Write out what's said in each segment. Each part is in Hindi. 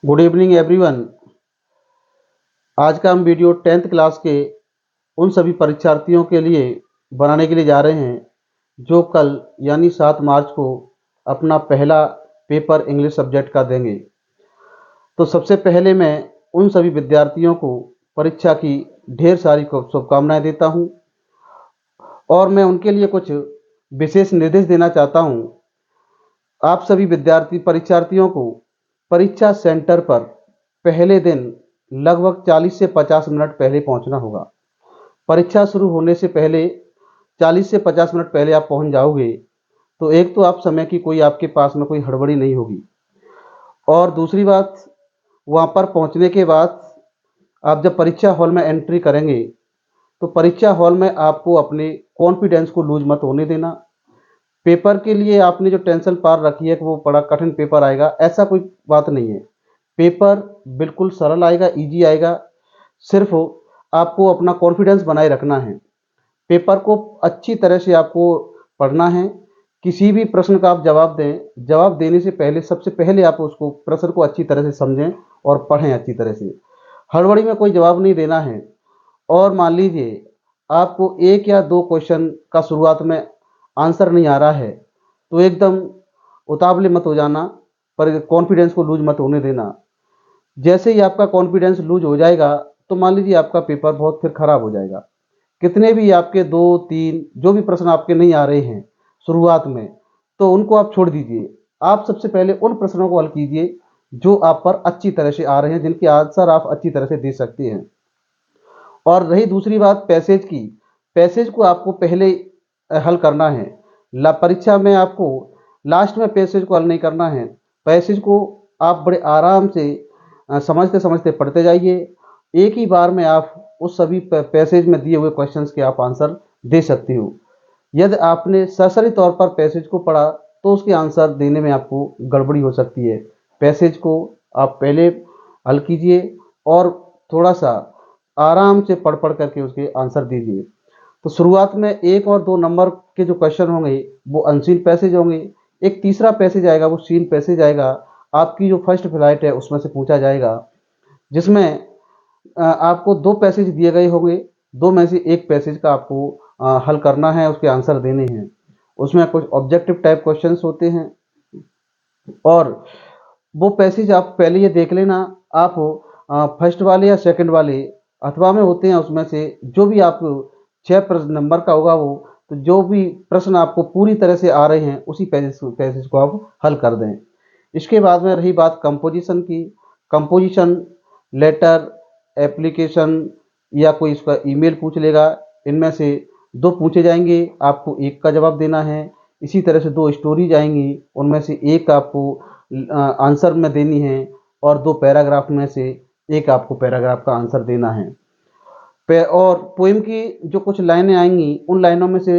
Good evening everyone. आज का हम वीडियो 10th क्लास के उन सभी परीक्षार्थियों के लिए बनाने के लिए जा रहे हैं जो कल यानी 7 मार्च को अपना पहला पेपर इंग्लिश सब्जेक्ट का देंगे। तो सबसे पहले मैं उन सभी विद्यार्थियों को परीक्षा की ढेर सारी शुभकामनाएं देता हूं और मैं उनके लिए कुछ विशेष निर्देश देना चाहता हूं। आप सभी परीक्षार्थियों को परीक्षा सेंटर पर पहले दिन लगभग 40 से 50 मिनट पहले पहुंचना होगा। परीक्षा शुरू होने से पहले 40 से 50 मिनट पहले आप पहुंच जाओगे तो एक तो आप समय की कोई आपके पास में कोई हड़बड़ी नहीं होगी, और दूसरी बात, वहां पर पहुंचने के बाद आप जब परीक्षा हॉल में एंट्री करेंगे तो परीक्षा हॉल में आपको अपने कॉन्फिडेंस को लूज मत होने देना। पेपर के लिए आपने जो टेंशन पार रखी है कि वो बड़ा कठिन पेपर आएगा, ऐसा कोई बात नहीं है। पेपर बिल्कुल सरल आएगा, इजी आएगा। सिर्फ आपको अपना कॉन्फिडेंस बनाए रखना है। पेपर को अच्छी तरह से आपको पढ़ना है। किसी भी प्रश्न का आप जवाब दें, जवाब देने से पहले सबसे पहले आप उसको प्रश्न को अच्छी तरह से समझें और पढ़ें अच्छी तरह से। हड़बड़ी में कोई जवाब नहीं देना है। और मान लीजिए आपको एक या दो क्वेश्चन का शुरुआत में आंसर नहीं आ रहा है तो एकदम उतावले मत हो जाना, पर कॉन्फिडेंस को लूज मत होने देना। जैसे ही आपका कॉन्फिडेंस लूज हो जाएगा तो मान लीजिए आपका पेपर बहुत फिर खराब हो जाएगा। कितने भी आपके दो तीन जो भी प्रश्न आपके नहीं आ रहे हैं शुरुआत में, तो उनको आप छोड़ दीजिए। आप सबसे पहले उन प्रश्नों को हल कीजिए जो आप पर अच्छी तरह से आ रहे हैं, जिनके आंसर आप अच्छी तरह से दे सकते हैं। और रही दूसरी बात पैसेज की, पैसेज को आपको पहले हल करना है। परीक्षा में आपको लास्ट में पैसेज को हल नहीं करना है। पैसेज को आप बड़े आराम से समझते समझते पढ़ते जाइए। एक ही बार में आप उस सभी पैसेज में दिए हुए क्वेश्चंस के आप आंसर दे सकते हो। यदि आपने सरसरी तौर पर पैसेज को पढ़ा तो उसके आंसर देने में आपको गड़बड़ी हो सकती है। पैसेज को आप पहले हल कीजिए और थोड़ा सा आराम से पढ़ पढ़ करके उसके आंसर दीजिए। तो शुरुआत में 1 और 2 नंबर के जो क्वेश्चन होंगे वो अनसीन पैसेज होंगे। एक तीसरा पैसेज आएगा, वो सीन पैसेज आएगा। आपकी जो फर्स्ट फ्लाइट है उसमें से पूछा जाएगा, जिसमें आपको 2 पैसेज दिए गए होंगे। 2 में से एक पैसेज का आपको हल करना है, उसके आंसर देने हैं। उसमें कुछ ऑब्जेक्टिव टाइप क्वेश्चंस होते हैं और वो पैसेज आप पहले ये देख लेना। आप फर्स्ट वाले या सेकंड वाले अथवा में होते हैं, उसमें से जो भी आपको 6 प्रश्न नंबर का होगा वो, तो जो भी प्रश्न आपको पूरी तरह से आ रहे हैं उसी पैसेज को आप हल कर दें। इसके बाद में रही बात कंपोजिशन की। कंपोजिशन, लेटर, एप्लीकेशन या कोई इसका ईमेल पूछ लेगा। इनमें से 2 पूछे जाएंगे, आपको एक का जवाब देना है। इसी तरह से 2 स्टोरीज आएंगी, उनमें से एक आपको आंसर में देनी है और 2 पैराग्राफ में से एक आपको पैराग्राफ का आंसर देना है। और पोएम की जो कुछ लाइनें आएंगी उन लाइनों में से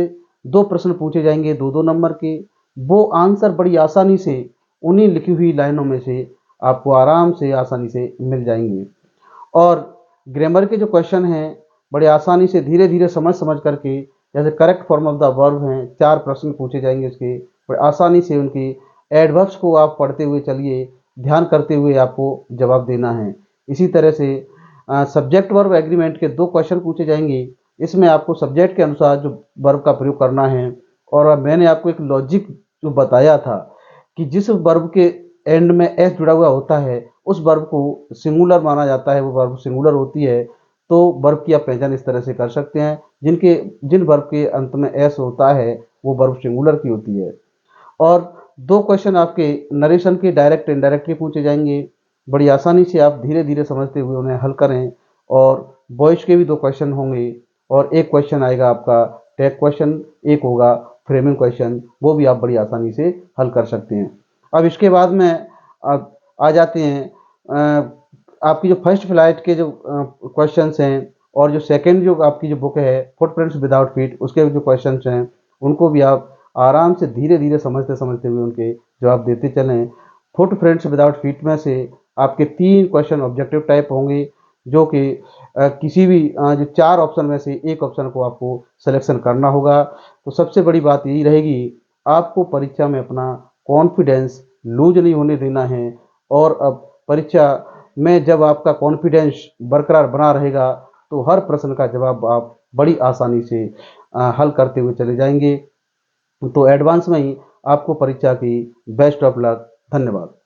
2 प्रश्न पूछे जाएंगे 2-2 नंबर के। वो आंसर बड़ी आसानी से उन्हीं लिखी हुई लाइनों में से आपको आराम से आसानी से मिल जाएंगे। और ग्रामर के जो क्वेश्चन हैं बड़े आसानी से धीरे धीरे समझ समझ करके, जैसे correct form of the verb हैं, 4 प्रश्न पूछे जाएंगे उसके। बड़े आसानी से उनकी एडवर्ब्स को आप पढ़ते हुए चलिए, ध्यान करते हुए आपको जवाब देना है। इसी तरह से सब्जेक्ट वर्ब एग्रीमेंट के 2 क्वेश्चन पूछे जाएंगे। इसमें आपको सब्जेक्ट के अनुसार जो वर्ब का प्रयोग करना है। और मैंने आपको एक लॉजिक जो बताया था कि जिस वर्ब के एंड में एस जुड़ा हुआ होता है उस वर्ब को सिंगुलर माना जाता है, वो वर्ब सिंगुलर होती है। तो वर्ब की आप पहचान इस तरह से कर सकते हैं, जिन वर्ब के अंत में एस होता है वो वर्ब सिंगुलर की होती है। और 2 क्वेश्चन आपके नरेशन के डायरेक्ट इनडायरेक्टली पूछे जाएंगे। बड़ी आसानी से आप धीरे धीरे समझते हुए उन्हें हल करें। और वॉइस के भी 2 क्वेश्चन होंगे और एक क्वेश्चन आएगा आपका टैग क्वेश्चन, एक होगा फ्रेमिंग क्वेश्चन, वो भी आप बड़ी आसानी से हल कर सकते हैं। अब इसके बाद में आ जाते हैं आपकी जो फर्स्ट फ्लाइट के जो क्वेश्चंस हैं और जो सेकंड जो आपकी जो बुक है फुटप्रिंट्स विदाउट फीट, उसके जो क्वेश्चंस हैं उनको भी आप आराम से धीरे धीरे समझते समझते हुए उनके जवाब देते चलें। फुटप्रिंट्स विदाउट फीट में से आपके 3 क्वेश्चन ऑब्जेक्टिव टाइप होंगे, जो कि किसी भी जो 4 ऑप्शन में से एक ऑप्शन को आपको सिलेक्शन करना होगा। तो सबसे बड़ी बात यही रहेगी, आपको परीक्षा में अपना कॉन्फिडेंस लूज नहीं होने देना है। और अब परीक्षा में जब आपका कॉन्फिडेंस बरकरार बना रहेगा तो हर प्रश्न का जवाब आप बड़ी आसानी से हल करते हुए चले जाएंगे। तो एडवांस में ही आपको परीक्षा की बेस्ट ऑफ लक। धन्यवाद।